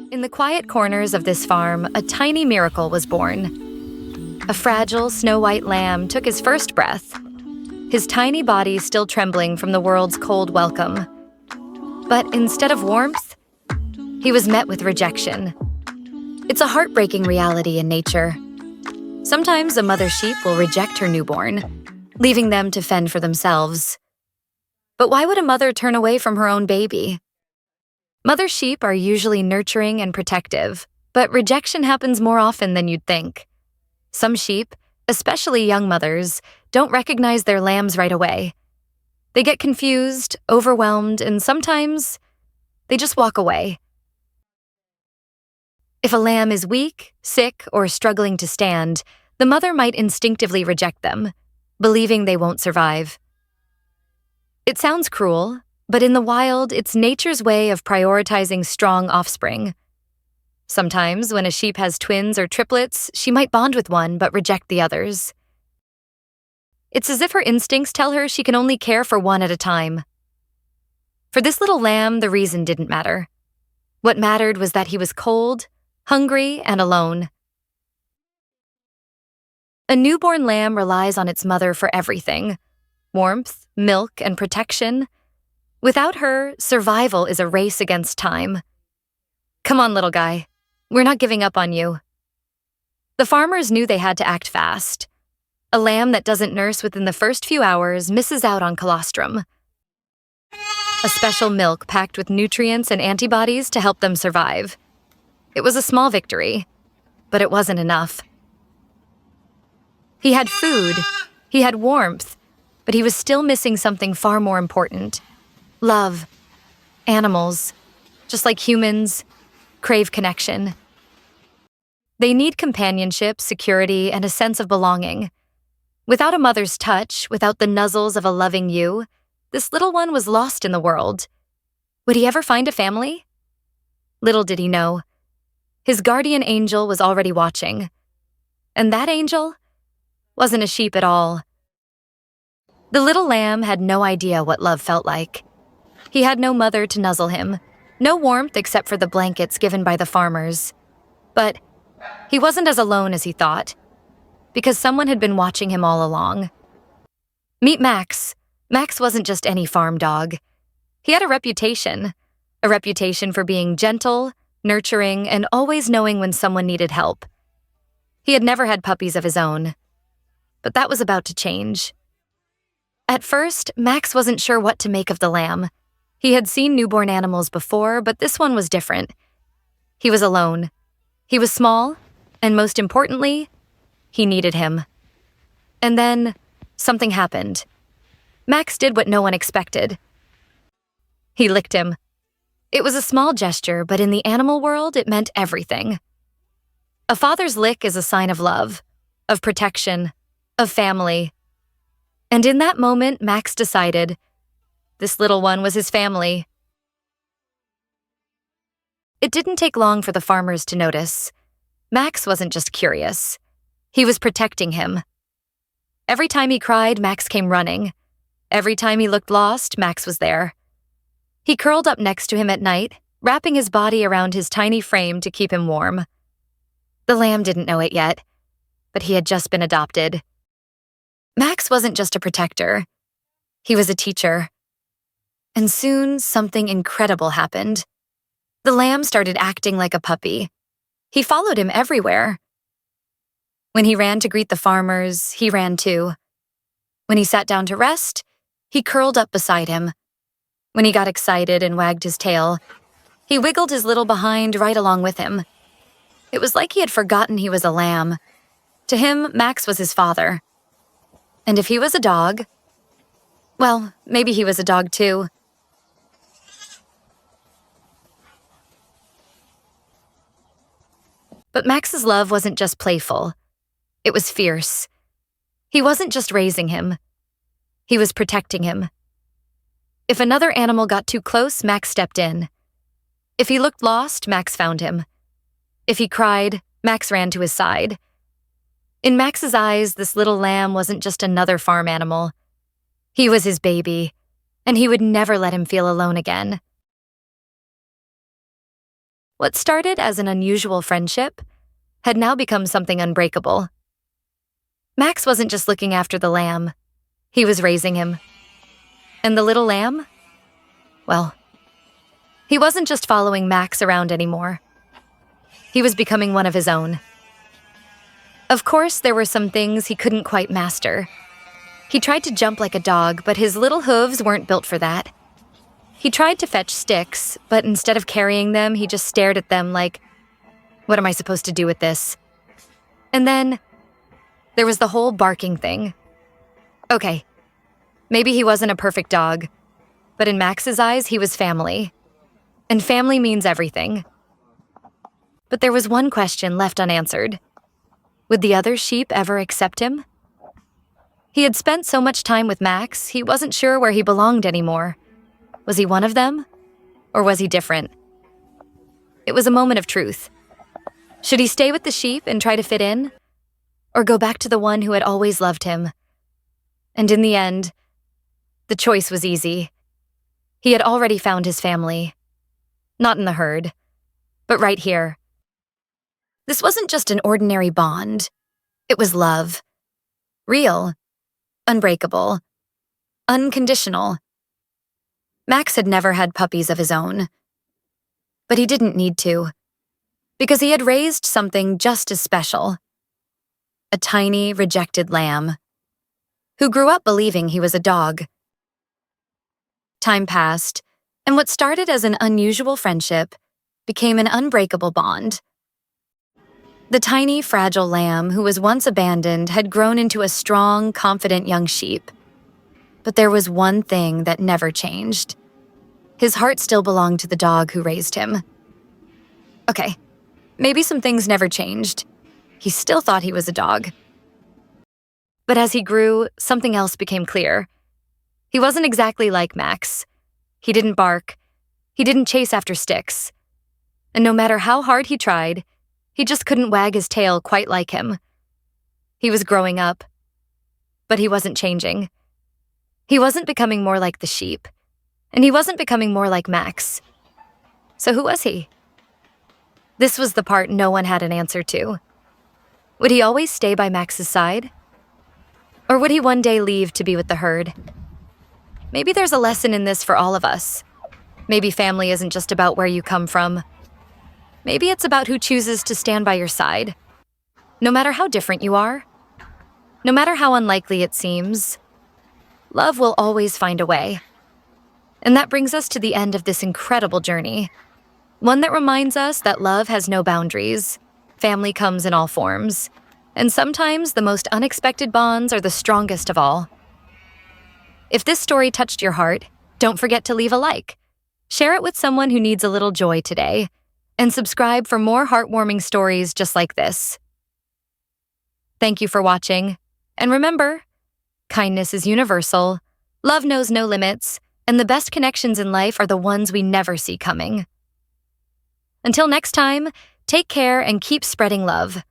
In the quiet corners of this farm, a tiny miracle was born. A fragile, snow-white lamb took his first breath, his tiny body still trembling from the world's cold welcome. But instead of warmth, he was met with rejection. It's a heartbreaking reality in nature. Sometimes a mother sheep will reject her newborn, leaving them to fend for themselves. But why would a mother turn away from her own baby? Mother sheep are usually nurturing and protective, but rejection happens more often than you'd think. Some sheep, especially young mothers, don't recognize their lambs right away. They get confused, overwhelmed, and sometimes they just walk away. If a lamb is weak, sick, or struggling to stand, the mother might instinctively reject them, believing they won't survive. It sounds cruel, but in the wild, it's nature's way of prioritizing strong offspring. Sometimes, when a sheep has twins or triplets, she might bond with one but reject the others. It's as if her instincts tell her she can only care for one at a time. For this little lamb, the reason didn't matter. What mattered was that he was cold, hungry, and alone. A newborn lamb relies on its mother for everything: warmth, milk, and protection. Without her, survival is a race against time. Come on, little guy. We're not giving up on you. The farmers knew they had to act fast. A lamb that doesn't nurse within the first few hours misses out on colostrum, a special milk packed with nutrients and antibodies to help them survive. It was a small victory, but it wasn't enough. He had food, he had warmth, but he was still missing something far more important. Love. Animals, just like humans, crave connection. They need companionship, security, and a sense of belonging. Without a mother's touch, without the nuzzles of a loving ewe, this little one was lost in the world. Would he ever find a family? Little did he know. His guardian angel was already watching. And that angel wasn't a sheep at all. The little lamb had no idea what love felt like. He had no mother to nuzzle him, no warmth except for the blankets given by the farmers. But he wasn't as alone as he thought, because someone had been watching him all along. Meet Max. Max wasn't just any farm dog. He had a reputation for being gentle, nurturing, and always knowing when someone needed help. He had never had puppies of his own, but that was about to change. At first, Max wasn't sure what to make of the lamb. He had seen newborn animals before, but this one was different. He was alone. He was small, and most importantly, he needed him. And then, something happened. Max did what no one expected. He licked him. It was a small gesture, but in the animal world, it meant everything. A father's lick is a sign of love, of protection, of family. And in that moment, Max decided this little one was his family. It didn't take long for the farmers to notice. Max wasn't just curious. He was protecting him. Every time he cried, Max came running. Every time he looked lost, Max was there. He curled up next to him at night, wrapping his body around his tiny frame to keep him warm. The lamb didn't know it yet, but he had just been adopted. Max wasn't just a protector. He was a teacher. And soon, something incredible happened. The lamb started acting like a puppy. He followed him everywhere. When he ran to greet the farmers, he ran too. When he sat down to rest, he curled up beside him. When he got excited and wagged his tail, he wiggled his little behind right along with him. It was like he had forgotten he was a lamb. To him, Max was his father. And if he was a dog, well, maybe he was a dog too. But Max's love wasn't just playful. It was fierce. He wasn't just raising him. He was protecting him. If another animal got too close, Max stepped in. If he looked lost, Max found him. If he cried, Max ran to his side. In Max's eyes, this little lamb wasn't just another farm animal. He was his baby, and he would never let him feel alone again. What started as an unusual friendship had now become something unbreakable. Max wasn't just looking after the lamb, he was raising him. And the little lamb? Well, he wasn't just following Max around anymore. He was becoming one of his own. Of course, there were some things he couldn't quite master. He tried to jump like a dog, but his little hooves weren't built for that. He tried to fetch sticks, but instead of carrying them, he just stared at them like, what am I supposed to do with this? And then there was the whole barking thing. Okay, maybe he wasn't a perfect dog, but in Max's eyes, he was family. And family means everything. But there was one question left unanswered. Would the other sheep ever accept him? He had spent so much time with Max, he wasn't sure where he belonged anymore. Was he one of them? Or was he different? It was a moment of truth. Should he stay with the sheep and try to fit in? Or go back to the one who had always loved him? And in the end, the choice was easy. He had already found his family. Not in the herd, but right here. This wasn't just an ordinary bond. It was love. Real. Unbreakable. Unconditional. Max had never had puppies of his own. But he didn't need to. Because he had raised something just as special. A tiny, rejected lamb. Who grew up believing he was a dog. Time passed, and what started as an unusual friendship became an unbreakable bond. The tiny, fragile lamb who was once abandoned had grown into a strong, confident young sheep. But there was one thing that never changed. His heart still belonged to the dog who raised him. Okay, maybe some things never changed. He still thought he was a dog. But as he grew, something else became clear. He wasn't exactly like Max. He didn't bark. He didn't chase after sticks. And no matter how hard he tried, he just couldn't wag his tail quite like him. He was growing up, but he wasn't changing. He wasn't becoming more like the sheep, and he wasn't becoming more like Max. So who was he? This was the part no one had an answer to. Would he always stay by Max's side? Or would he one day leave to be with the herd? Maybe there's a lesson in this for all of us. Maybe family isn't just about where you come from. Maybe it's about who chooses to stand by your side. No matter how different you are, no matter how unlikely it seems, love will always find a way. And that brings us to the end of this incredible journey. One that reminds us that love has no boundaries. Family comes in all forms. And sometimes the most unexpected bonds are the strongest of all. If this story touched your heart, don't forget to leave a like. Share it with someone who needs a little joy today. And subscribe for more heartwarming stories just like this. Thank you for watching. And remember, kindness is universal, love knows no limits, and the best connections in life are the ones we never see coming. Until next time, take care and keep spreading love.